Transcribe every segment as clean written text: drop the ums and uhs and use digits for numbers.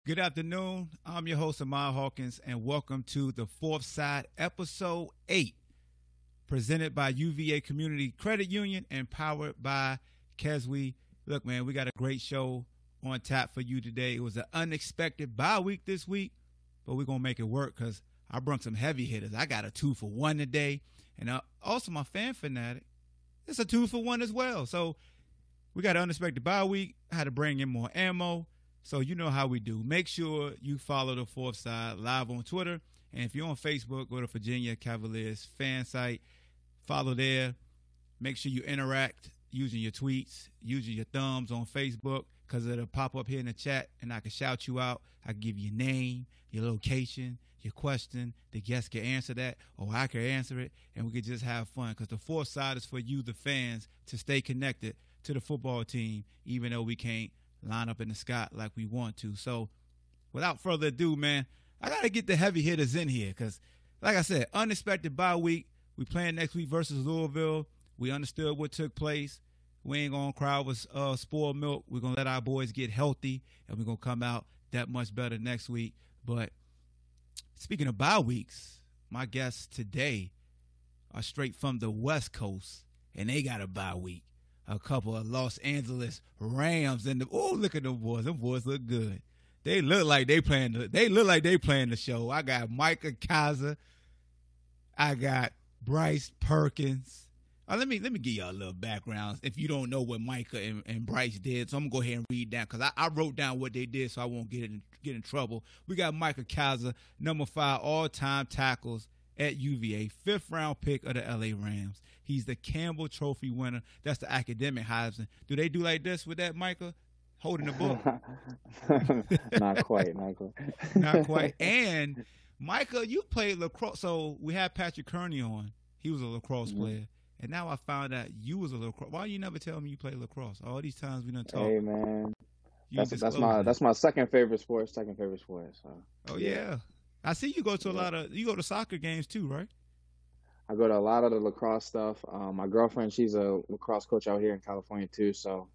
Good afternoon. I'm your host, Amar Hawkins, and welcome to the Fourth Side, Episode 8, presented by UVA Community Credit Union and powered by Keswi. Look, man, we got a great show on tap for you today. It was an unexpected bye week this week, but we're going to make it work because I brought some heavy hitters. I got a 2-for-1 today, and also my fan fanatic, it's a 2-for-1 as well. So we got an unexpected bye week. I had to bring in more ammo. So you know how we do. Make sure you follow the Fourth Side live on Twitter. And if you're on Facebook, go to Virginia Cavaliers fan site. Follow there. Make sure you interact using your tweets, using your thumbs on Facebook, because it'll pop up here in the chat, and I can shout you out. I can give you your name, your location, your question. The guest can answer that, or I can answer it, and we can just have fun. Because the Fourth Side is for you, the fans, to stay connected to the football team, even though we can't line up in the sky like we want to. So without further ado, man, I got to get the heavy hitters in here because, like I said, unexpected bye week. We playing next week versus Louisville. We understood what took place. We ain't going to cry with spoiled milk. We're going to let our boys get healthy, and we're going to come out that much better next week. But speaking of bye weeks, my guests today are straight from the West Coast, and they got a bye week. A couple of Los Angeles Rams and look at them boys. Them boys look good. They look like they playing the show. I got Micah, Kaiser. I got Bryce Perkins. Let me give y'all a little background if you don't know what Micah and Bryce did. So I'm gonna go ahead and read down because I wrote down what they did so I won't get in trouble. We got Micah Kaiser, number 5 all-time tackles at UVA, 5th round pick of the LA Rams. He's the Campbell Trophy winner. That's the academic Heisman. Do they do like this with that, Micah? Holding the book? Not quite. Not quite. And Micah, you played lacrosse. So we had Patrick Kearney on. He was a lacrosse player. And now I found out you was a lacrosse. Why you never tell me you played lacrosse? All these times we done talk. Hey man, that's my second favorite sport. So. Oh yeah. I see you go to you go to soccer games too, right? I go to a lot of the lacrosse stuff. My girlfriend, she's a lacrosse coach out here in California too. So,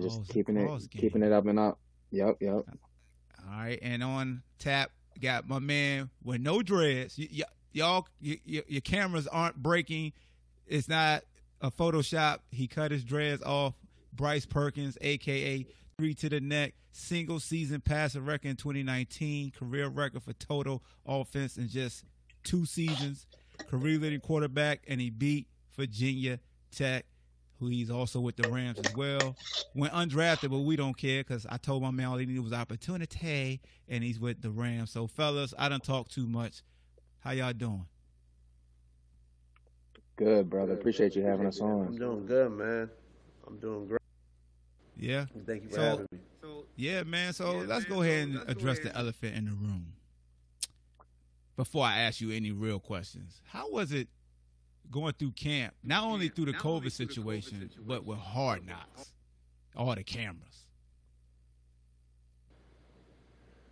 just keeping it up and up. Yep. All right, and on tap got my man with no dreads. Y'all, your cameras aren't breaking. It's not a Photoshop. He cut his dreads off. Bryce Perkins, a.k.a. 3 to the neck, single season passer record in 2019, career record for total offense in just 2 seasons, career leading quarterback, and he beat Virginia Tech, who he's also with the Rams as well. Went undrafted, but we don't care because I told my man all he needed was opportunity, and he's with the Rams. So, fellas, I done talked too much. How y'all doing? Good, brother. Appreciate you having us on. I'm doing good, man. I'm doing great. Yeah. Thank you for having me. Yeah, man. So let's go ahead and address the elephant in the room. Before I ask you any real questions, how was it going through camp? Not only through the COVID situation, but with Hard Knocks, all the cameras.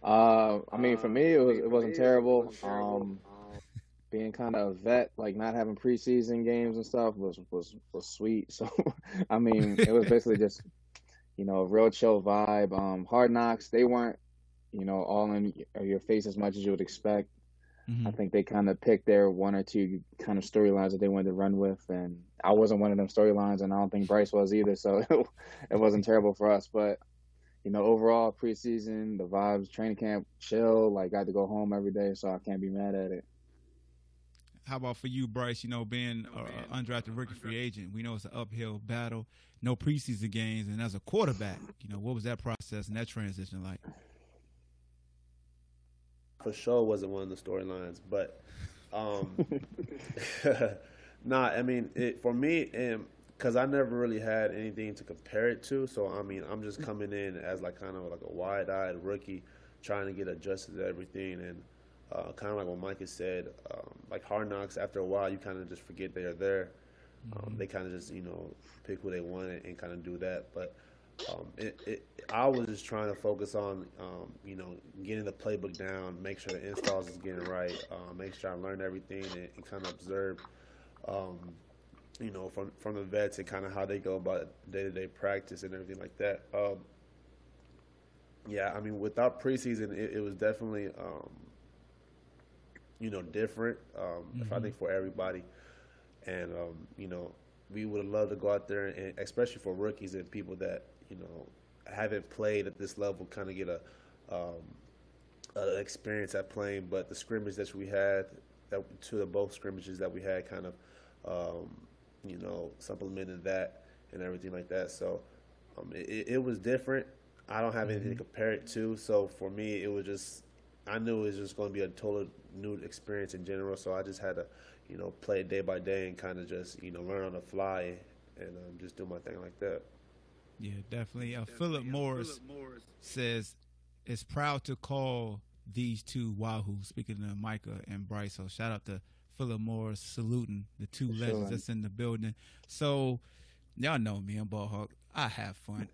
I mean, for me, it wasn't terrible. Being kind of a vet, like not having preseason games and stuff was sweet. So, I mean, it was basically just, a real chill vibe. Hard Knocks, they weren't, all in your face as much as you would expect. Mm-hmm. I think they kind of picked their 1 or 2 kind of storylines that they wanted to run with, and I wasn't one of them storylines, and I don't think Bryce was either. So it wasn't terrible for us, but overall preseason, the vibes, training camp, chill. Like got to go home every day, so I can't be mad at it. How about for you, Bryce? Being an undrafted rookie free agent, we know it's an uphill battle. No preseason games, and as a quarterback, what was that process and that transition like? For sure wasn't one of the storylines, but nah, I mean, for me, because I never really had anything to compare it to, so I mean, I'm just coming in as like kind of like a wide-eyed rookie trying to get adjusted to everything, and kind of like what Micah said, like Hard Knocks, after a while, you kind of just forget they're there. They kind of just, pick who they want and kind of do that. But I was just trying to focus on, getting the playbook down, make sure the installs is getting right, make sure I learn everything and kind of observe, from the vets and kind of how they go about day-to-day practice and everything like that. Yeah, I mean, without preseason, it was definitely, different. If I think for everybody, and we would have loved to go out there, and especially for rookies and people that haven't played at this level, kind of get a experience at playing. But the scrimmage that we had, both scrimmages that we had, kind of supplemented that and everything like that. So it was different. I don't have anything to compare it to. So for me, I knew it was just going to be a total new experience in general. So I just had to, play it day by day and kind of just, learn on the fly and just do my thing like that. Yeah, definitely. Philip Morris says is proud to call these two Wahoos, speaking of Micah and Bryce. So shout out to Philip Morris saluting the two legends that's in the building. So y'all know me, I'm Ball Hawk. I have fun.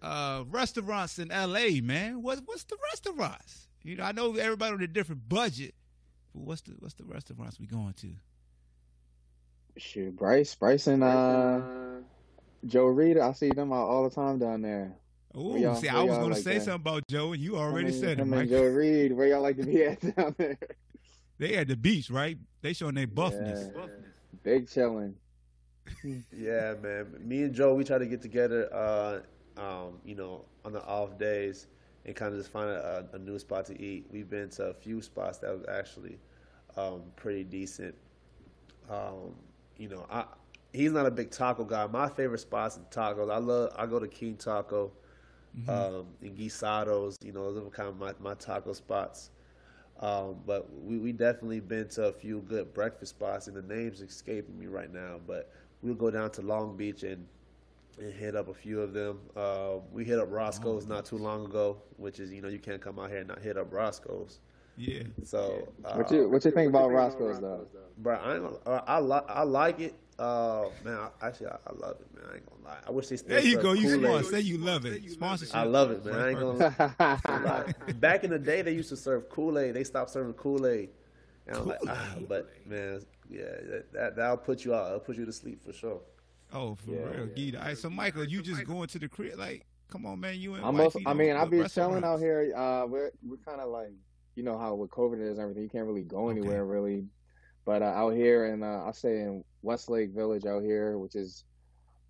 Restaurants in LA, man. What's the restaurants? I know everybody on a different budget, but what's the restaurants we going to? Shoot, Bryce and Joe Reed, I see them out all the time down there. Oh, see, I was going to say something about Joe, and you already said it, Mike. Joe Reed, where y'all like to be at down there? They at the beach, right? They showing their buffness. Yeah. Big chilling. Yeah, man. Me and Joe, we try to get together, on the off days and kind of just find a new spot to eat. We've been to a few spots that was actually pretty decent. He's not a big taco guy. My favorite spots in tacos, I go to King Taco, and Guisados. Those are kind of my taco spots. But we definitely been to a few good breakfast spots, and the name's escaping me right now. But we'll go down to Long Beach and hit up a few of them. We hit up Roscoe's not too long ago, which is, you can't come out here and not hit up Roscoe's. Yeah. So what you think about Roscoe's though? Bro, I like it. Man, I love it, man. I ain't gonna lie. I wish they still. There you go. You Kool-Aid. say you love it. Sponsorship. I love it, man. I ain't gonna lie. Back in the day, they used to serve Kool-Aid. They stopped serving Kool-Aid. And I'm like, but man, yeah, that'll put you out. It'll put you to sleep for sure. Oh, for real, Gita. All right, so Michael, you just going to the crib? Like, come on, man. You and I be chilling out here. We're kind of like, how with COVID and everything, you can't really go anywhere really. But out here, and I stay in Westlake Village out here, which is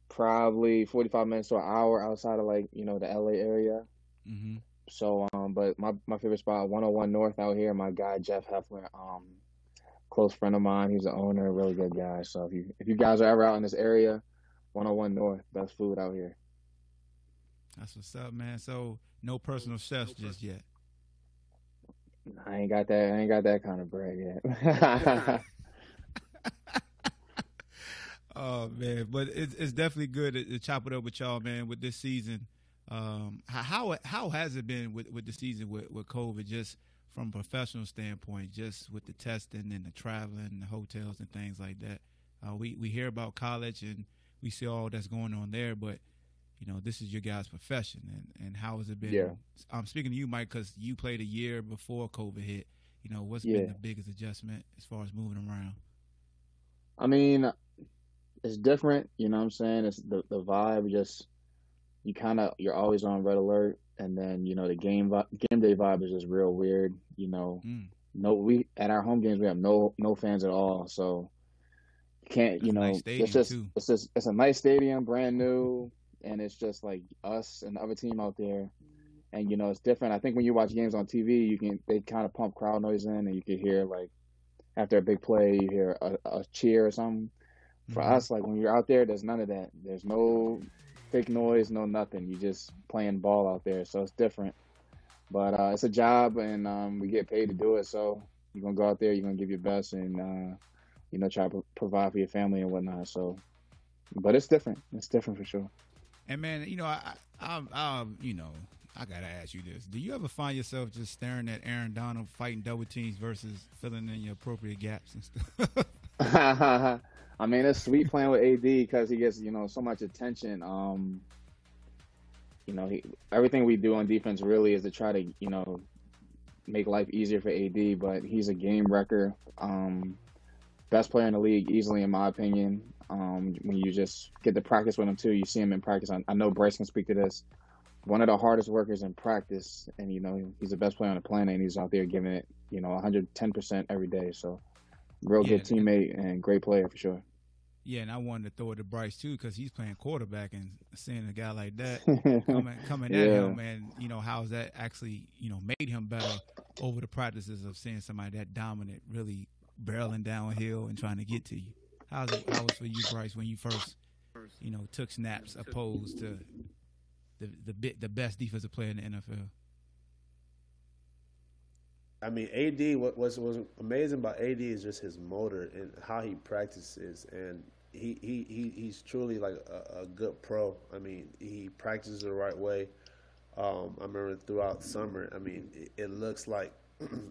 probably 45 minutes to an hour outside of the LA area. Mm-hmm. So, but my favorite spot, 101 North out here. My guy Jeff Heffler, close friend of mine. He's the owner, really good guy. So if you guys are ever out in this area, 101 North, best food out here. That's what's up, man. So no personal chefs just yet. I ain't got that kind of bread yet. Oh man, but it's definitely good to chop it up with y'all, man. With this season, how has it been with the season with COVID? Just from a professional standpoint, just with the testing and the traveling, and the hotels and things like that. We hear about college and we see all that's going on there, but this is your guys' profession, and how has it been? Yeah. I'm speaking to you, Mike, because you played a year before COVID hit. What's been the biggest adjustment as far as moving around? I mean, it's different. You know what I'm saying? It's the vibe. Just you're always on red alert, and then the game day vibe is just real weird. No, we at our home games we have no fans at all, so you can't. Nice it's a nice stadium, brand new. And it's just like us and the other team out there, and it's different. I think when you watch games on TV, they kind of pump crowd noise in, and you can hear like after a big play, you hear a cheer or something. For us, like when you're out there, there's none of that. There's no fake noise, no nothing. You just playing ball out there, so it's different. But it's a job, and we get paid to do it. So you're gonna go out there, you're gonna give your best, and try to provide for your family and whatnot. So, but it's different. It's different for sure. And man, I gotta ask you this: do you ever find yourself just staring at Aaron Donald fighting double teams versus filling in your appropriate gaps and stuff? I mean, it's sweet playing with AD because he gets so much attention. Everything we do on defense really is to try to make life easier for AD. But he's a game wrecker, best player in the league easily, in my opinion. When you just get to practice with him too, you see him in practice. I know Bryce can speak to this. one of the hardest workers in practice, and he's the best player on the planet, and he's out there giving it 110% every day. So real good teammate and great player for sure. Yeah, and I wanted to throw it to Bryce too because he's playing quarterback, and seeing a guy like that coming at him, and how's that actually made him better over the practices of seeing somebody that dominant really barreling downhill and trying to get to you. How was for you, Bryce, when you first took snaps opposed to the best defensive player in the NFL? I mean, AD, what was amazing about AD is just his motor and how he practices, and he's truly like a good pro. I mean, he practices the right way. I remember throughout summer, I mean, it looks like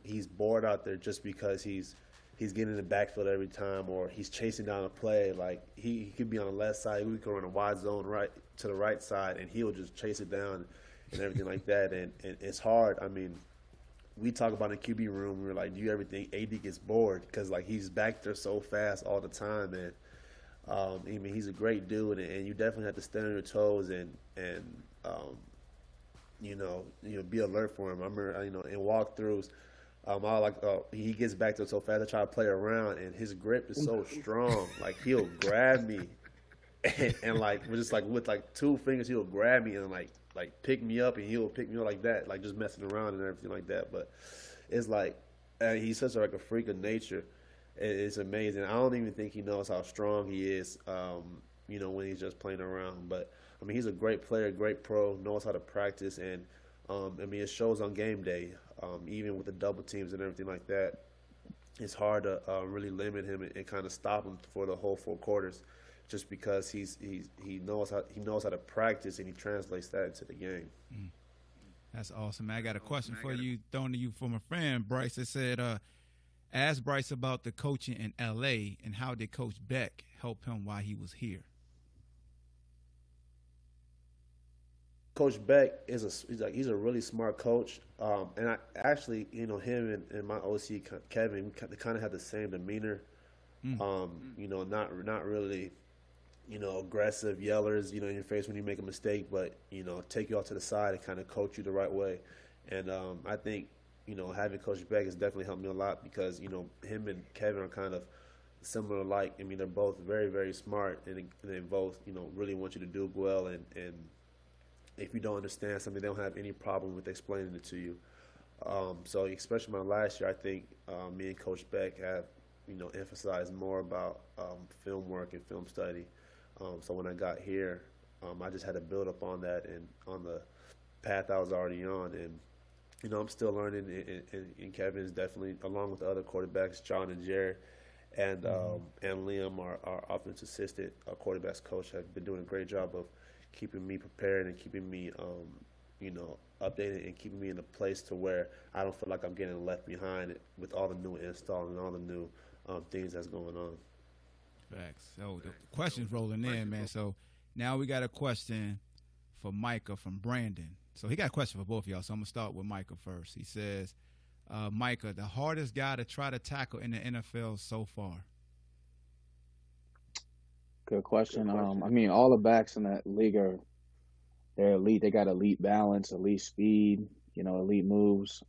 he's bored out there just because he's getting in the backfield every time, or he's chasing down a play. Like he could be on the left side, we could run a wide zone right to the right side, and he'll just chase it down and everything like that. And it's hard. I mean, we talk about in the QB room, we're like, do you ever think AD gets bored? Because, like, he's back there so fast all the time. And, I mean, he's a great dude, and you definitely have to stand on your toes and be alert for him. I remember, in walkthroughs, he gets back there so fast, I try to play around, and his grip is so strong. Like, he'll grab me, and with, two fingers, he'll grab me and, like pick me up, and he'll pick me up like that, like just messing around and everything like that. But it's like he's such a freak of nature. It's amazing. I don't even think he knows how strong he is, when he's just playing around. But I mean, he's a great player, great pro, knows how to practice, and I mean, it shows on game day. Even with the double teams and everything like that, it's hard to really limit him and kind of stop him for the whole 4 quarters. Just because he knows how to practice, and he translates that into the game. That's awesome, man. I got a question for you, thrown to you from a friend, Bryce. It said, ask Bryce about the coaching in L.A. and how did Coach Beck help him while he was here? Coach Beck he's a really smart coach, and I actually him and my OC Kevin, we kind of have the same demeanor. Not really. Aggressive yellers, in your face when you make a mistake, but, take you off to the side and kind of coach you the right way. And I think, having Coach Beck has definitely helped me a lot because, him and Kevin are kind of similar alike. I mean, they're both very, very smart, and they both, really want you to do well. And if you don't understand something, they don't have any problem with explaining it to you. So especially my last year, I think me and Coach Beck have, emphasized more about film work and film study. So when I got here, I just had to build up on that and on the path I was already on. And, I'm still learning, and Kevin is definitely, along with the other quarterbacks, John and Jared, and Liam, our offensive assistant, our quarterbacks coach, have been doing a great job of keeping me prepared and keeping me, updated and keeping me in a place to where I don't feel like I'm getting left behind with all the new install and all the new things that's going on. Facts. So the question's rolling in, man. So now we got a question for Micah from Brandon. So he got a question for both of y'all. So I'm going to start with Micah first. He says, Micah, the hardest guy to try to tackle in the NFL so far? Good question. I mean, all the backs in that league they're elite. They got elite balance, elite speed, elite moves.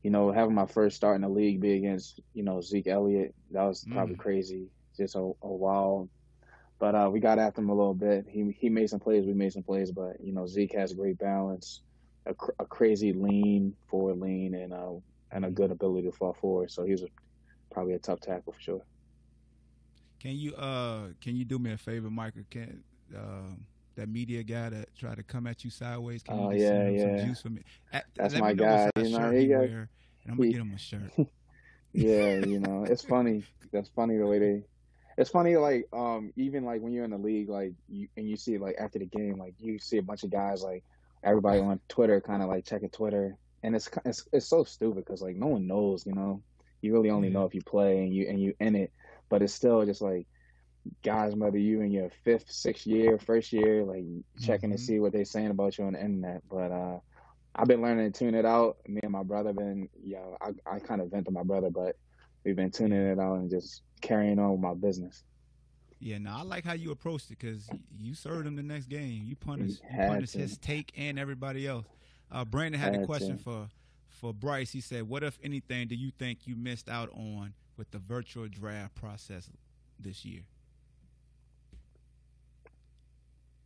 Having my first start in the league be against, Zeke Elliott, that was probably crazy. Just a while. But we got after him a little bit. He made some plays, we made some plays, but, Zeke has great balance, a crazy forward lean, and a good ability to fall forward. So he was probably a tough tackle for sure. Can you do me a favor, Micah? Can that media guy that tried to come at you sideways? Can you some juice for me? That's my guy. And I'm gonna get him a shirt. Yeah, it's funny. That's funny the way it's funny, like, even like when you're in the league, like you see like after the game, like you see a bunch of guys, like everybody on Twitter kind of like checking Twitter, and it's so stupid because like no one knows, you really only know if you play and you in it, but it's still just like guys, whether you in your 5th, 6th year, 1st year, like checking to see what they're saying about you on the internet. But I've been learning to tune it out. Me and my brother I kind of vent to my brother, but we've been tuning it out and just carrying on with my business. Yeah, no, I like how you approached it because you served him the next game. You punished his take and everybody else. Brandon had a question for Bryce. He said, "What, if anything, do you think you missed out on with the virtual draft process this year?"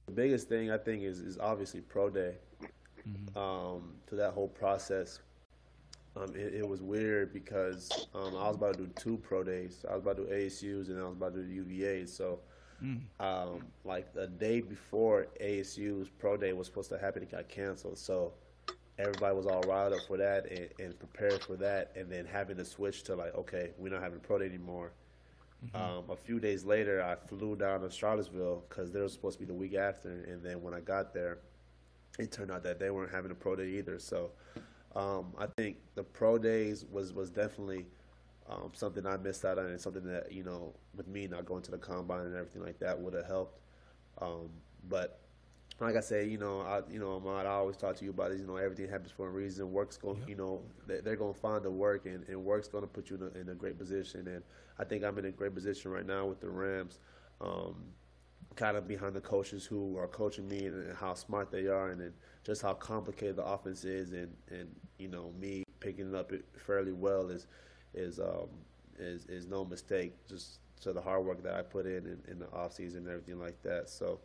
The biggest thing I think is obviously pro day. To that whole process, it was weird because I was about to do 2 pro days. I was about to do ASU's and I was about to do UVA's. So, like the day before ASU's pro day was supposed to happen, it got canceled. So everybody was all riled up for that and prepared for that, and then having to switch to like, okay, we're not having a pro day anymore. A few days later, I flew down to Charlottesville because they were supposed to be the week after, and then when I got there, it turned out that they weren't having a pro day either. So I think the pro days was definitely something I missed out on, and something that, you know, with me not going to the combine and everything like that would have helped. But like I say, Ahmad, I always talk to you about it. You know, everything happens for a reason. Work's going, you know, they're going to find the work, and work's going to put you in a great position. And I think I'm in a great position right now with the Rams, kind of behind the coaches who are coaching me, and how smart they are, and just how complicated the offense is, and you know, me picking it up fairly well is no mistake. Just to the hard work that I put in the off season and everything like that. So.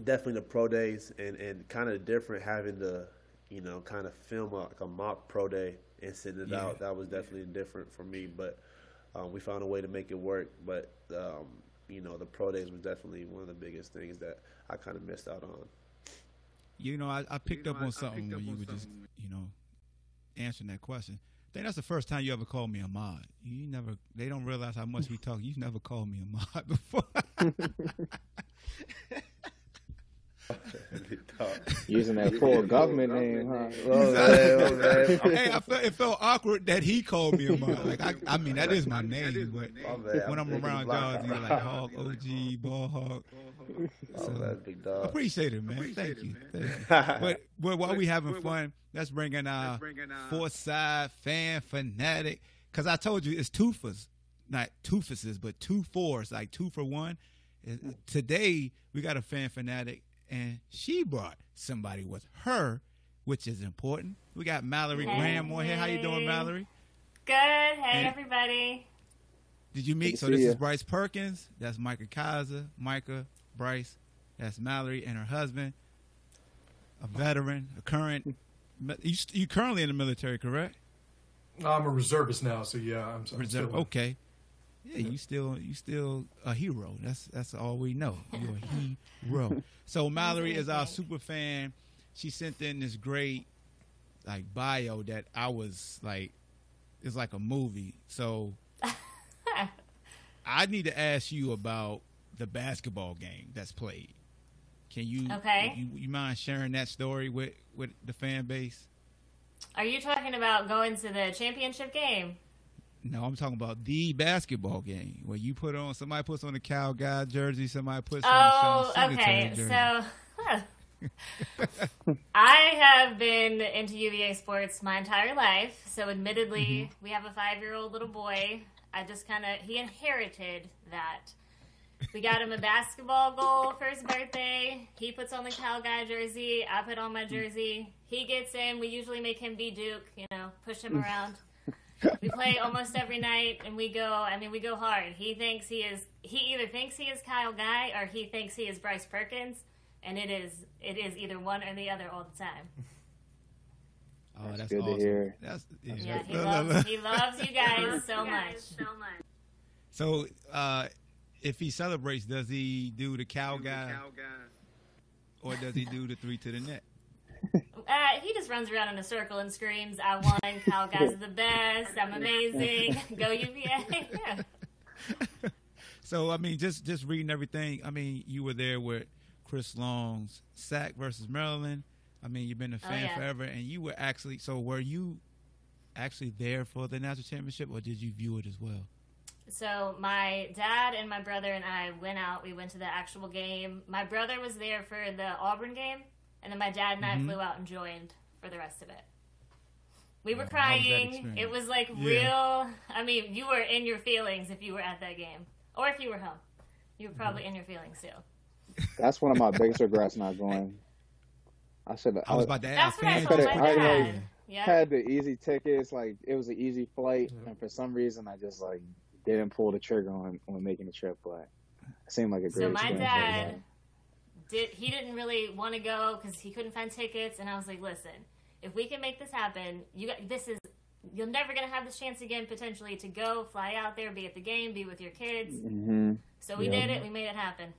Definitely the pro days, and kind of different having to, you know, kind of film like a mock pro day and send it out. That was definitely different for me, but we found a way to make it work. But, you know, the pro days was definitely one of the biggest things that I kind of missed out on. You know, I picked up on something when you were just, you know, answering that question. I think that's the first time you ever called me Ahmad. They don't realize how much we talk. You've never called me Ahmad before. Using that full government name, huh? Hey, it felt awkward that he called me Ahmad. Like, I mean, that is my name, but when I'm around y'all, you're like Hawk, OG, Ball Hawk. So, that's big dog. Appreciate it, man. Thank you. But while we having fun, let's bring in our Fourth Side fan fanatic. Because I told you it's twofers, not twofuses, but 2 4s, like 2 for 1. Today, we got a fan fanatic, and she brought somebody with her, which is important. We got Mallory Graham on here. How you doing, Mallory? Good. Hey, everybody. Did you meet? So this is Bryce Perkins. That's Micah Kaiser. Micah, Bryce. That's Mallory and her husband, a veteran, a current. You currently in the military, correct? I'm a reservist now, so yeah, I'm reserve. Okay. Yeah, you still a hero. That's all we know. You're a hero. So Mallory is our super fan. She sent in this great like bio that I was like, it's like a movie. So I need to ask you about the basketball game that's played. Can you? Okay. You mind sharing that story with the fan base? Are you talking about going to the championship game? No, I'm talking about the basketball game where you somebody puts on a Cal Guy jersey, somebody puts on a okay. jersey. So I have been into UVA sports my entire life. So admittedly, we have a 5-year-old little boy. He inherited that. We got him a basketball goal for his birthday. He puts on the Cal Guy jersey. I put on my jersey. He gets in. We usually make him be Duke, push him around. We play almost every night, and we go hard. He either thinks he is Kyle Guy or he thinks he is Bryce Perkins, and it is either one or the other all the time. Oh, that's good awesome. To hear. He loves you guys so much. So, if he celebrates, does he do the Cal Guy, or does he do the 3 to the net? He just runs around in a circle and screams, "I won! Cal Guys are the best! I'm amazing! Go UVA!" Yeah. So I mean, just reading everything. I mean, you were there with Chris Long's sack versus Maryland. I mean, you've been a fan forever, and you were actually. So were you actually there for the national championship, or did you view it as well? So my dad and my brother and I went out. We went to the actual game. My brother was there for the Auburn game. And then my dad and I flew out and joined for the rest of it. We were crying. It was like real. I mean, you were in your feelings if you were at that game. Or if you were home, you were probably in your feelings too. That's one of my biggest regrets not going. I was about to ask. That's what I told my dad. Had the easy tickets, like it was an easy flight, and for some reason I just like didn't pull the trigger on making the trip. But it seemed like a great. So my experience. dad he didn't really want to go because he couldn't find tickets, and I was like, listen, if we can make this happen, you're never gonna have this chance again potentially to go fly out there, be at the game, be with your kids. Mm-hmm. So we did it. We made it happen.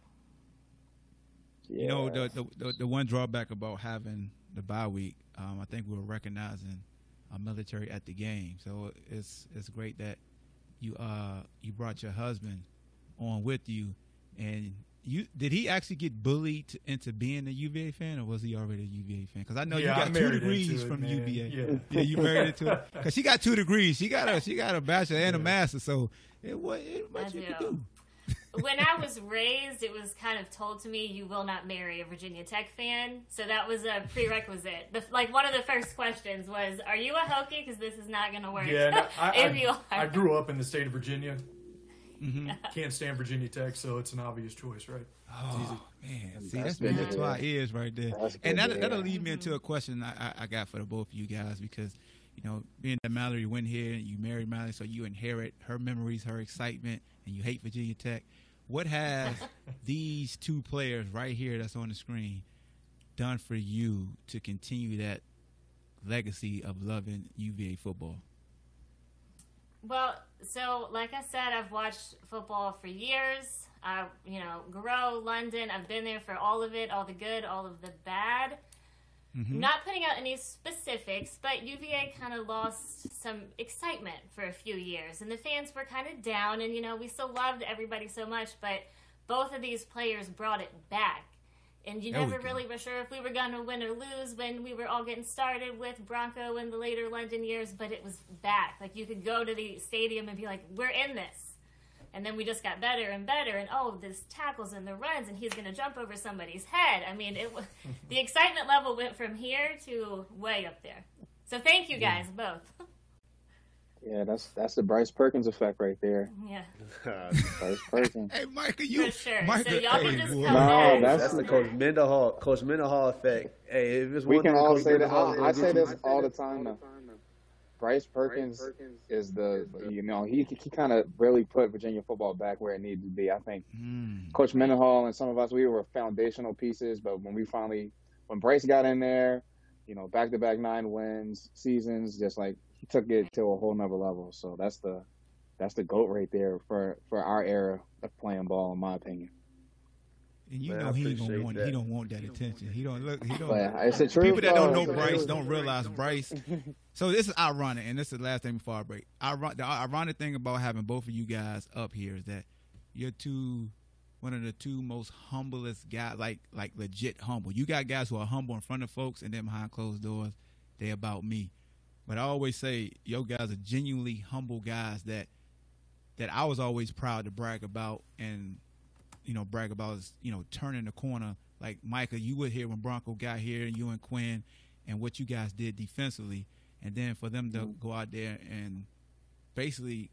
Yeah. You know, the one drawback about having the bye week, I think we were recognizing our military at the game. So it's great that you brought your husband on with you. And did he actually get bullied into being a UVA fan, or was he already a UVA fan? Because I know you got 2 degrees from UVA. Yeah, you married into it. Because she got 2 degrees. She got a bachelor and a master. So it much you could do. When I was raised, it was kind of told to me, you will not marry a Virginia Tech fan. So that was a prerequisite. One of the first questions was, are you a Hokie? Because this is not going to work. Yeah, no, you are. I grew up in the state of Virginia. Mm-hmm. Can't stand Virginia Tech, so it's an obvious choice, right? Oh, man. See, that's music to our ears right there. And that'll lead me into a question I got for the both of you guys, because, you know, being that Mallory went here, and you married Mallory, so you inherit her memories, her excitement, and you hate Virginia Tech. What has these 2 players right here that's on the screen done for you to continue that legacy of loving UVA football? Well, so like I said, I've watched football for years. Grow, London, I've been there for all of it, all the good, all of the bad. Mm-hmm. Not putting out any specifics, but UVA kind of lost some excitement for a few years, and the fans were kind of down, and, we still loved everybody so much, but both of these players brought it back. And you never really were sure if we were going to win or lose when we were all getting started with Bronco in the later London years, but it was back. Like, you could go to the stadium and be like, we're in this. And then we just got better and better, and this tackles and the runs, and he's going to jump over somebody's head. I mean, the excitement level went from here to way up there. So thank you guys both. Yeah, that's the Bryce Perkins effect right there. Yeah. Bryce Perkins. Hey, Micah, for sure. Micah, so y'all can just come back. That's the Coach Mendenhall effect. Hey, if it's we can all say that. I say this all the time now. Bryce Perkins is he kind of really put Virginia football back where it needed to be. I think Coach Mendenhall and some of us, we were foundational pieces, but when Bryce got in there, back-to-back 9 wins, seasons, just like he took it to a whole nother level. So that's the GOAT right there for our era of playing ball, in my opinion. And he don't want that attention. He don't. It's the truth. People that don't know Bryce don't realize Bryce. So this is ironic, and this is the last thing before I break. The ironic thing about having both of you guys up here is that you're one of the 2 most humblest guys, like legit humble. You got guys who are humble in front of folks, and then behind closed doors, they about me. But I always say, yo guys are genuinely humble guys that I was always proud to brag about, and brag about is, turning the corner. Like Micah, you were here when Bronco got here, and you and Quinn, and what you guys did defensively. And then for them to go out there and basically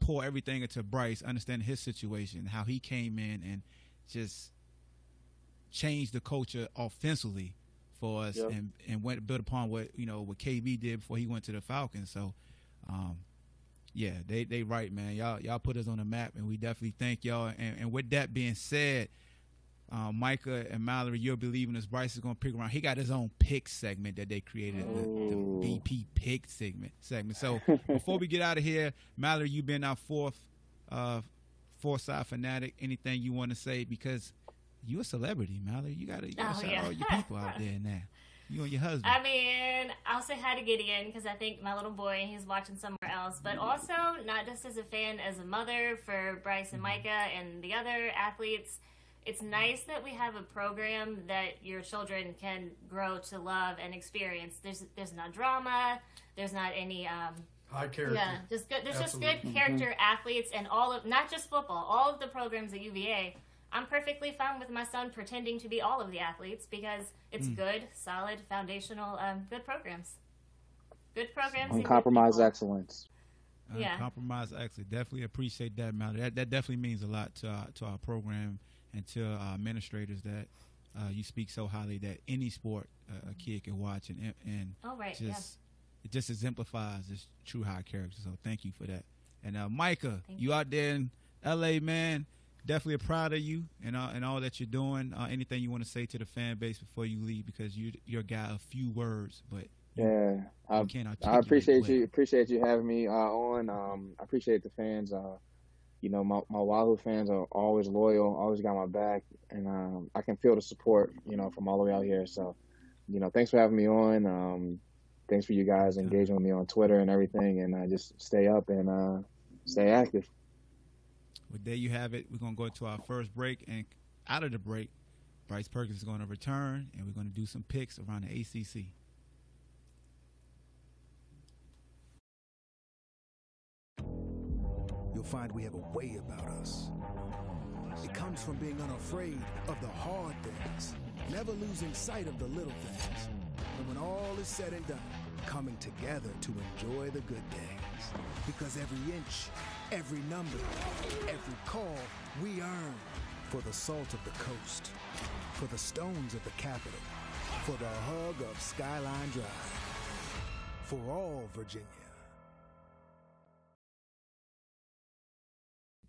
pour everything into Bryce, understand his situation, how he came in and just changed the culture offensively for us, and went to build upon what KB did before he went to the Falcons. So, yeah, they right, man. Y'all put us on the map, and we definitely thank y'all. And with that being said, Micah and Mallory, you'll believe in this. Bryce is going to pick around. He got his own pick segment that they created, the BP pick segment. So before we get out of here, Mallory, you've been our fourth side fanatic. Anything you want to say? Because you're a celebrity, Mallory. You got to shout out all your people out there now. You and your husband. I mean, I'll say hi to Gideon because I think my little boy, he's watching somewhere else. But also, not just as a fan, as a mother for Bryce and Micah and the other athletes. It's nice that we have a program that your children can grow to love and experience. There's no drama. There's not any high character. Yeah, just good. There's just good character athletes, and not just football. All of the programs at UVA. I'm perfectly fine with my son pretending to be all of the athletes because it's good, solid, foundational, good programs. Good programs. Uncompromised excellence. Yeah. Compromise excellence. Definitely appreciate that, Mallory. That definitely means a lot to our program and to our administrators that you speak so highly that any sport a kid can watch and it just exemplifies this true high character. So thank you for that. And Micah, you out there in LA, man. Definitely proud of you and all that you're doing. Anything you want to say to the fan base before you leave, because you're a guy of few words, but I appreciate you. Appreciate you having me on. I appreciate the fans. My Wahoo fans are always loyal, always got my back, and I can feel the support, from all the way out here. So, thanks for having me on. Thanks for you guys engaging with me on Twitter and everything, and just stay up and stay active. Well, there you have it. We're going to go to our first break, and out of the break, Bryce Perkins is going to return, and we're going to do some picks around the ACC. You'll find we have a way about us. It comes from being unafraid of the hard things, never losing sight of the little things. And when all is said and done, coming together to enjoy the good things. Because every inch, every number, every call we earn for the salt of the coast, for the stones of the capital, for the hug of Skyline Drive, for all Virginia.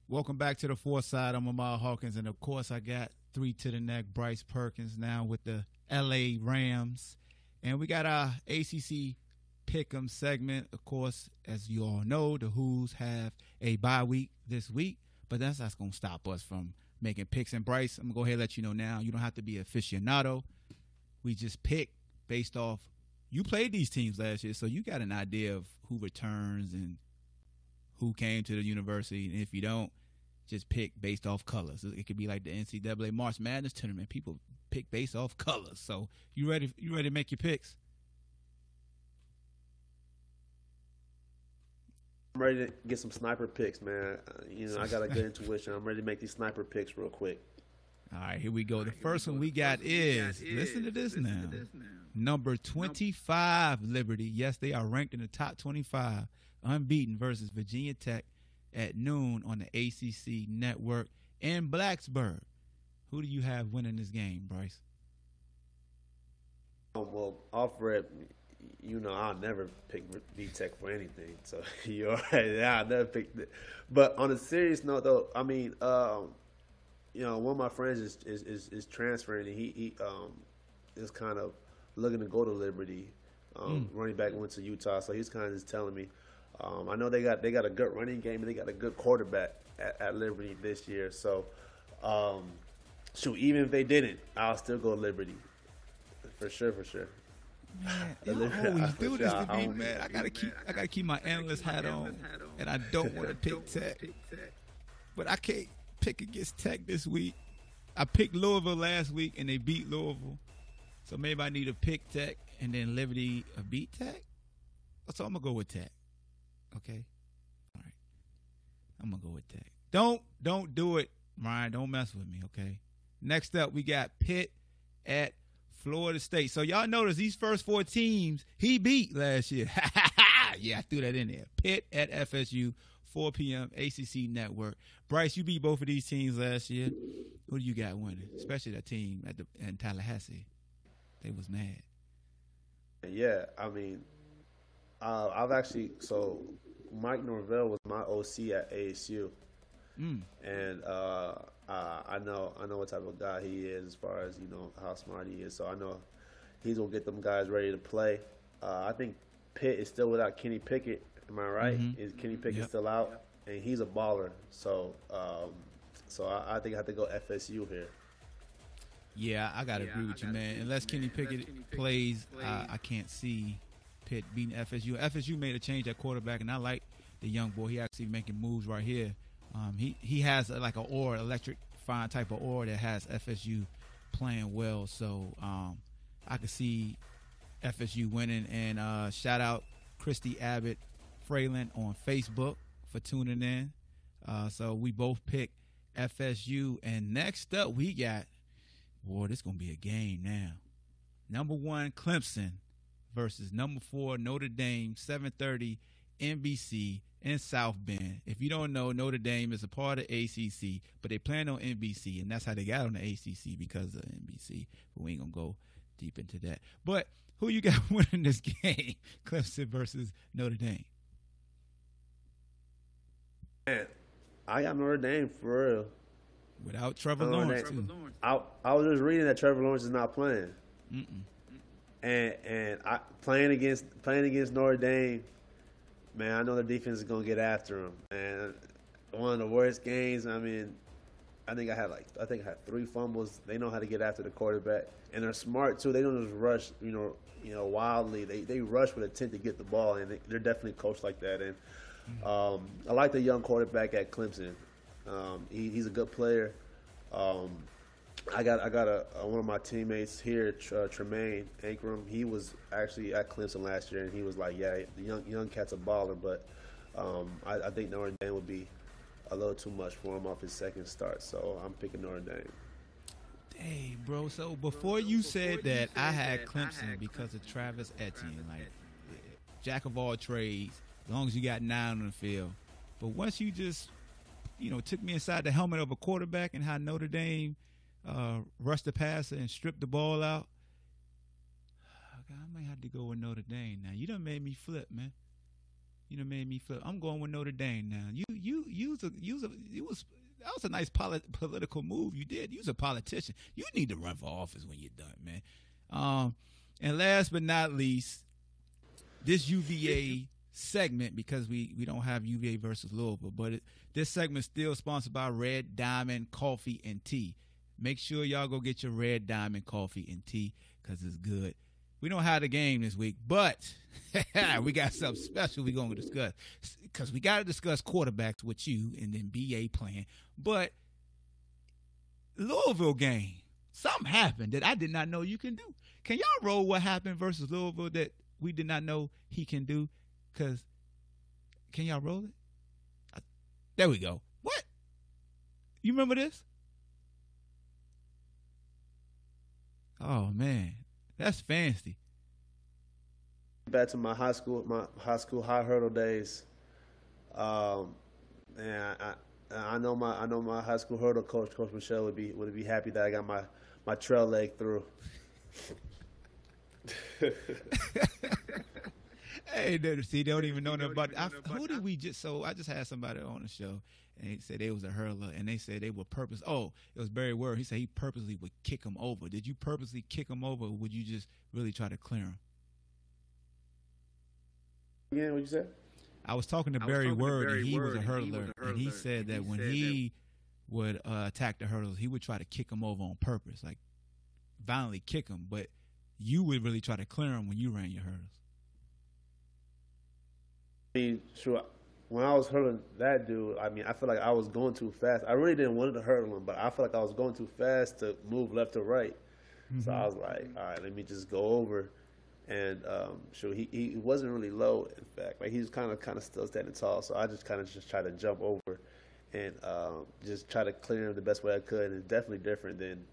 Welcome back to the Foresight. I'm Amal Hawkins, and of course I got 3 to the neck Bryce Perkins now with the LA Rams. And we got our ACC Pick'em segment. Of course, as you all know, the Who's have a bye week this week, but that's not going to stop us from making picks. And Bryce, I'm going to go ahead and let you know now, you don't have to be an aficionado. We just pick based off, you played these teams last year, so you got an idea of who returns and who came to the university. And if you don't, just pick based off colors. It could be like the NCAA March Madness tournament. People pick based off colors. So you ready to make your picks? I'm ready to get some sniper picks, man. I got a good intuition. I'm ready to make these sniper picks real quick. All right, here we go. The first one we got is, listen to this now, number 25, Liberty. Yes, they are ranked in the top 25, unbeaten versus Virginia Tech at noon on the ACC network in Blacksburg. Who do you have winning this game, Bryce? Well, off rip, I'll never pick V-Tech for anything. So you're right. I'll never pick it. But on a serious note, though, I mean, one of my friends is transferring, and he is kind of looking to go to Liberty. Running back went to Utah, so he's kind of just telling me. I know they got a good running game, and they got a good quarterback at Liberty this year. So, even if they didn't, I'll still go Liberty. For sure. Man, y'all always do this to me, man. I gotta keep my analyst hat on, and I don't want to pick Tech, but I can't pick against Tech this week. I picked Louisville last week, and they beat Louisville, so maybe I need to pick Tech and then Liberty beat Tech. So I'm gonna go with Tech. Okay, all right. I'm gonna go with Tech. Don't do it, Ryan. Don't mess with me. Okay. Next up, we got Pitt at Florida State. So y'all notice these first 4 teams he beat last year. Yeah, I threw that in there. Pitt at FSU, 4 p.m. ACC Network. Bryce, you beat both of these teams last year. Who do you got winning? Especially that team in Tallahassee. They was mad. Yeah, I mean, I've actually Mike Norvell was my OC at ASU, and I know what type of guy he is as far as how smart he is. So I know he's gonna get them guys ready to play. I think Pitt is still without Kenny Pickett. Am I right? Mm-hmm. Is Kenny Pickett still out? And he's a baller. So I think I have to go FSU here. Yeah, I gotta agree with you, man. Unless Kenny Pickett plays, I can't see Pitt beating FSU. FSU made a change at quarterback, and I like the young boy. He actually making moves right here. He has like an electrifying type of aura that has FSU playing well. So I could see FSU winning. And shout out Christy Abbott Fralin on Facebook for tuning in. So we both picked FSU. And next up we got, boy, this is going to be a game now. Number 1 Clemson versus number 4 Notre Dame, 7:30 NBC in South Bend. If you don't know, Notre Dame is a part of ACC, but they plan on NBC, and that's how they got on the ACC, because of NBC. But we ain't gonna go deep into that. But who you got winning this game? Clemson versus Notre Dame. Man, I got Notre Dame for real. Without Trevor Lawrence, too. I was just reading that Trevor Lawrence is not playing. And I playing against Notre Dame, man, I know the defense is gonna get after him. And one of the worst games. I mean, I think I had 3 fumbles. They know how to get after the quarterback, and they're smart too. They don't just rush, wildly. They rush with intent to get the ball, and they're definitely coached like that. And I like the young quarterback at Clemson. He's a good player. I got one of my teammates here, Tremaine Ankrum. He was actually at Clemson last year, and he was like, "Yeah, the young cat's a baller." But I think Notre Dame would be a little too much for him off his second start, so I'm picking Notre Dame. Hey, bro. So before you said that, I had Clemson because of Travis Etienne, like jack of all trades. As long as you got 9 on the field, but once you just took me inside the helmet of a quarterback and how Notre Dame rushed the passer and stripped the ball out, I might have to go with Notre Dame now. You done made me flip, man. You done made me flip. I'm going with Notre Dame now. That was a nice political move you did. You was a politician. You need to run for office when you're done, man. And last but not least, this UVA segment, because we don't have UVA versus Louisville, but this segment is still sponsored by Red Diamond Coffee and Tea. Make sure y'all go get your Red Diamond Coffee and Tea, because it's good. We don't have the game this week, but we got something special we're going to discuss, because we got to discuss quarterbacks with you and then BA playing. But Louisville game, something happened that I did not know you can do. Can y'all roll what happened versus Louisville that we did not know he can do? Because can y'all roll it? There we go. What? You remember this? Oh, man. That's fancy. Back to my high school high hurdle days. And I know my high school hurdle coach, Coach Michelle, would be happy that I got my trail leg through. Hey, see, they don't even know nothing about it. Who did we just? So I just had somebody on the show, and they said they was a hurler, and they said they were purpose. Oh, it was Barry Word. He said he purposely would kick him over. Did you purposely kick him over, or would you just really try to clear him? Yeah, what you said? I was talking to Barry Word, and he was a hurler, and he said that when he would attack the hurdles, he would try to kick him over on purpose, like violently kick him. But you would really try to clear him when you ran your hurdles. I mean, sure. When I was hurling that dude, I mean, I feel like I was going too fast. I really didn't want to hurdle him, but I feel like I was going too fast to move left or right. Mm-hmm. So I was like, all right, let me just go over. And sure, he wasn't really low, in fact. Like, he was kind of still standing tall. So I just tried to jump over and just try to clear him the best way I could. And it's definitely different than,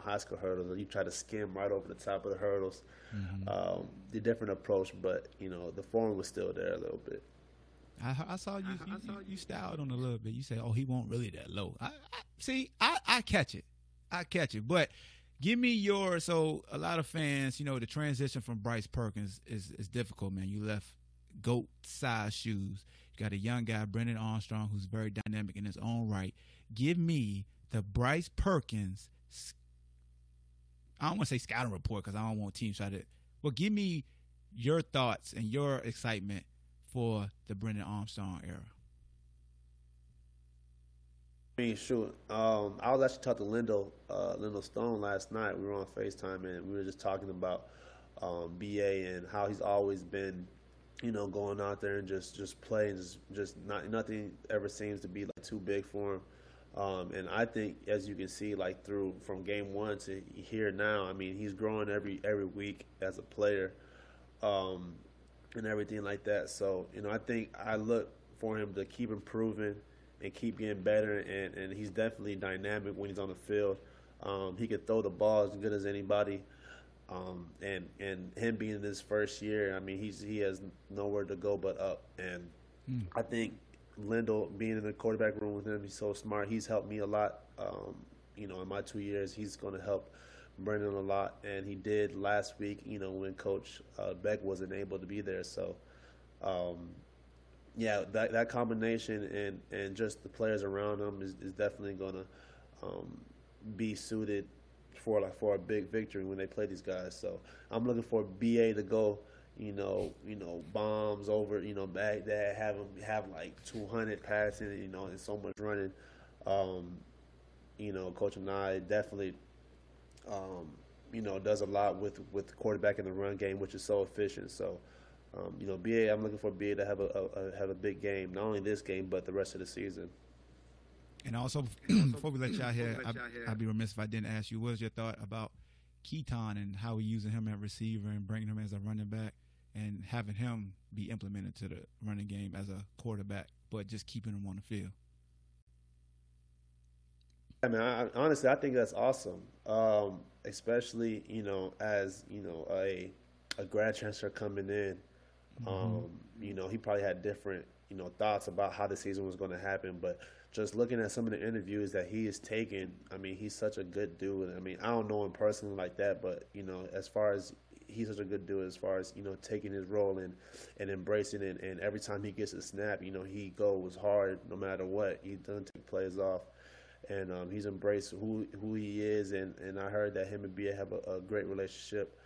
high school hurdles. You try to skim right over the top of the hurdles. Mm-hmm. The different approach, but, the form was still there a little bit. I saw you styled on a little bit. You say, "Oh, he won't really that low." I catch it. I catch it. But give me your. So a lot of fans, the transition from Bryce Perkins is difficult, man. You left goat size shoes. You got a young guy, Brendan Armstrong, who's very dynamic in his own right. Give me the Bryce Perkins. I don't want to say scouting report because I don't want teams try to. But give me your thoughts and your excitement for the Brendan Armstrong era. I mean, sure. I was actually talking to Lindell Stone last night. We were on FaceTime, and we were just talking about BA and how he's always been, going out there and just playing. Nothing ever seems to be like too big for him. And I think, as you can see, like from game 1 to here now, I mean, he's growing every week as a player. And everything like that. So, I think I look for him to keep improving and keep getting better, and he's definitely dynamic when he's on the field. He could throw the ball as good as anybody. And him being in his first year, I mean, he has nowhere to go but up. And I think Lindell being in the quarterback room with him, he's so smart. He's helped me a lot. In my 2 years, he's going to help Brendan a lot, and he did last week, when Coach Beck wasn't able to be there. So, that combination and just the players around him is definitely going to be suited for a big victory when they play these guys. So I'm looking for BA to go, bombs over, back there, have like 200 passing, and so much running. Coach and I definitely, does a lot with the quarterback in the run game, which is so efficient. So, BA, I'm looking for BA to have a big game, not only this game but the rest of the season. And also, before we let y'all hear, I'd be remiss if I didn't ask you, what was your thought about Keaton and how we're using him at receiver and bringing him as a running back and having him be implemented to the running game as a quarterback, but just keeping him on the field? I mean, honestly, I think that's awesome, especially, as, a grad transfer coming in. He probably had different, thoughts about how the season was going to happen, but just looking at some of the interviews that he has taken, I mean, he's such a good dude. I mean, I don't know him personally like that, but, as far as he's such a good dude as far as, taking his role and embracing it. And every time he gets a snap, he goes hard no matter what. He doesn't take plays off. And he's embraced who he is. And I heard that him and Bia have a great relationship.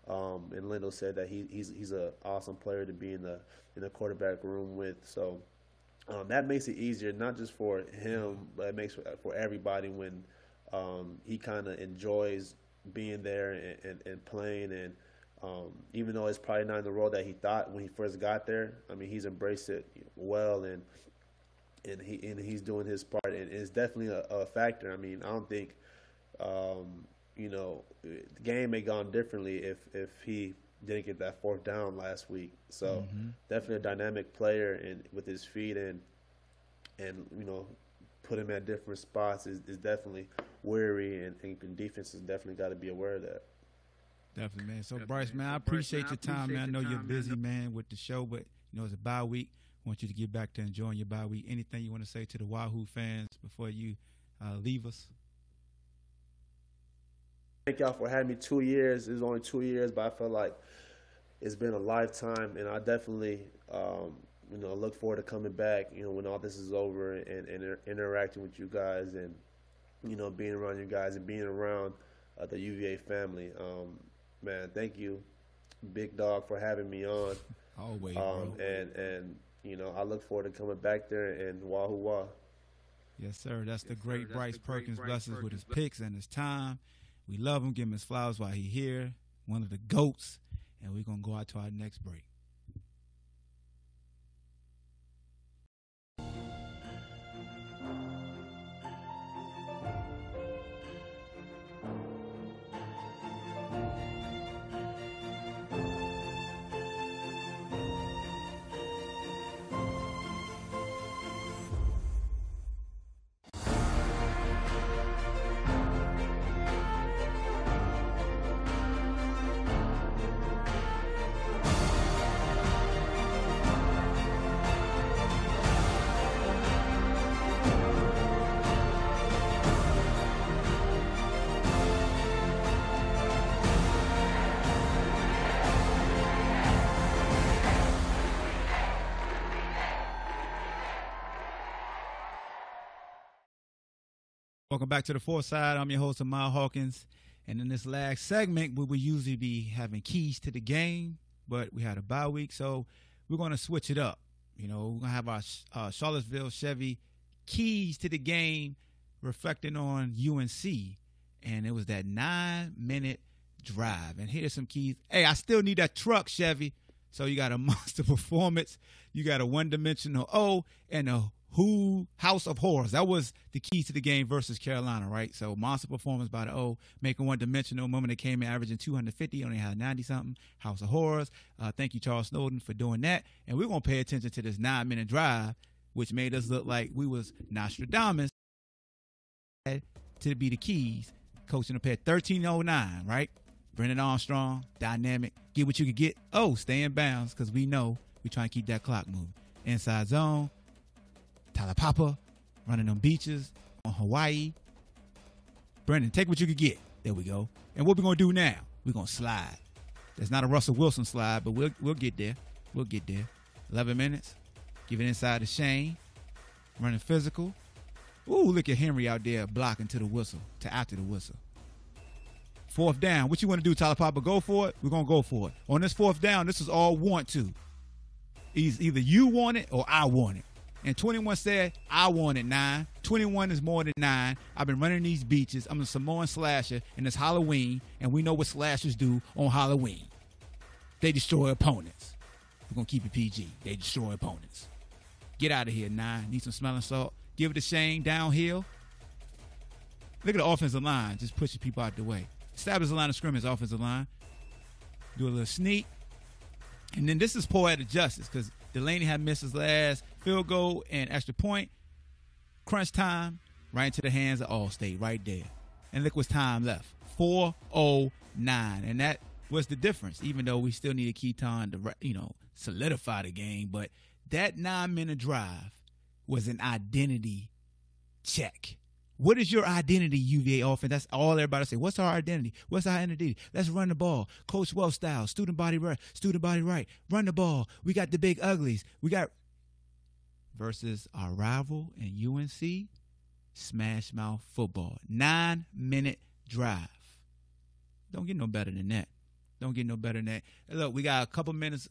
And Lindell said that he's an awesome player to be in the quarterback room with. So that makes it easier, not just for him, but it makes for everybody when he kind of enjoys being there and playing. And even though it's probably not in the role that he thought when he first got there, I mean, he's embraced it well, and he's doing his part, and it's definitely a factor. I mean, I don't think the game may have gone differently if he didn't get that fourth down last week. So definitely a dynamic player, and with his feet and put him at different spots is definitely wary, and defense has definitely got to be aware of that. Definitely, man. So, Bryce, man, I appreciate your time, man. I know you're busy, man, with the show, but, it's a bye week. I want you to get back to enjoying your bye week. Anything you want to say to the Wahoo fans before you leave us? Thank y'all for having me 2 years. It was only 2 years, but I feel like it's been a lifetime, and I definitely, look forward to coming back, when all this is over and interacting with you guys and, being around you guys and being around the UVA family. Man, thank you, Big Dog, for having me on. Always, bro. And I look forward to coming back there and wahoo wah. Yes, sir. That's the great Bryce Perkins. Bless us with his picks and his time. We love him. Give him his flowers while he's here. One of the GOATs. And we're going to go out to our next break. Welcome back to the Fourth Side. I'm your host, Amar Hawkins. And in this last segment, we will usually be having keys to the game, but we had a bye week, so we're going to switch it up. We're going to have our Charlottesville Chevy keys to the game reflecting on UNC. And it was that 9-minute drive. And here's some keys. Hey, I still need that truck, Chevy. So you got a monster performance. You got a one-dimensional O and a House of Horrors. That was the keys to the game versus Carolina, right? So monster performance by the O, making one-dimensional. Moment that came in averaging 250, only had 90-something. House of Horrors. Thank you, Charles Snowden, for doing that. And we're going to pay attention to this 9-minute drive, which made us look like we was Nostradamus to be the keys. Coaching up at 1309, right? Brendan Armstrong, dynamic. Get what you can get. Oh, stay in bounds, because we know we're trying to keep that clock moving. inside zone. Tyler Papa running them beaches on Hawaii. Brendan, take what you could get. There we go. And what we're going to do now, we're going to slide. That's not a Russell Wilson slide, but we'll get there. We'll get there. 11 minutes. Give it inside to Shane. Running physical. Ooh, look at Henry out there blocking to the whistle, to after the whistle. 4th down. What you want to do, Tyler Papa? Go for it? We're going to go for it. On this 4th down, this is all want to. Either you want it or I want it. And 21 said, I want it 9. 21 is more than 9. I've been running these beaches. I'm a Samoan slasher, and it's Halloween, and we know what slashers do on Halloween. They destroy opponents. We're going to keep it PG. They destroy opponents. Get out of here, 9. Need some smelling salt. Give it to Shane downhill. Look at the offensive line. Just pushing people out the way. Establish the line of scrimmage, offensive line. Do a little sneak. And then this is poetic justice because Delaney had missed his last field goal and extra point. Crunch time, right into the hands of Allstate, right there. And look what's time left. 4:09. And that was the difference, even though we still need a key time to, solidify the game. But that 9-minute drive was an identity check. What is your identity, UVA offense? That's all everybody say. What's our identity? What's our identity? Let's run the ball. Coach Wells style. Student body right. Run the ball. We got the big uglies. We got versus our rival in UNC, smash mouth football. 9-minute drive. Don't get no better than that. Don't get no better than that. And look, we got a couple minutes,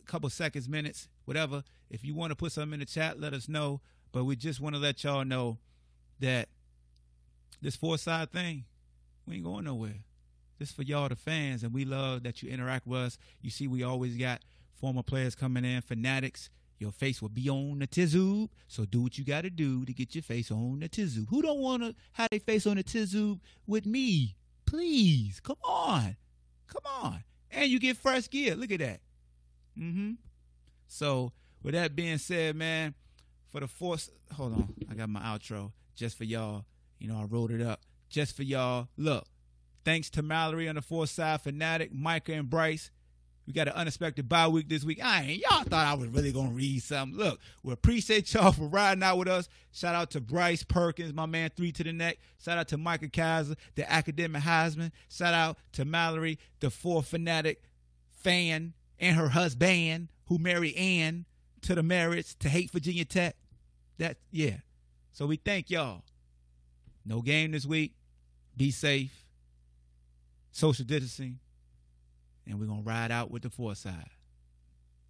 minutes, whatever. If you want to put something in the chat, let us know. But we just want to let y'all know that this 4-side thing, we ain't going nowhere. This for y'all, the fans, and we love that you interact with us. You see, we always got former players coming in, fanatics. Your face will be on the Tizoob, so do what you got to do to get your face on the Tizoob. Who don't want to have their face on the Tizoob with me? Please, come on. And you get fresh gear. Look at that. So, with that being said, man, for the fourth, hold on, I got my outro just for y'all. I wrote it up just for y'all. Look, thanks to Mallory on the 4-side fanatic, Micah and Bryce. We got an unexpected bye week this week. Y'all thought I was really going to read something. Look, we appreciate y'all for riding out with us. Shout out to Bryce Perkins, my man, 3 to the neck. Shout out to Micah Kaiser, the academic Heisman. Shout out to Mallory, the 4 fanatic fan, and her husband, who married Ann to the merits to hate Virginia Tech. So we thank y'all. No game this week. Be safe. Social distancing. And we're going to ride out with the 4-side.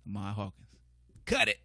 Amon Hawkins. Cut it.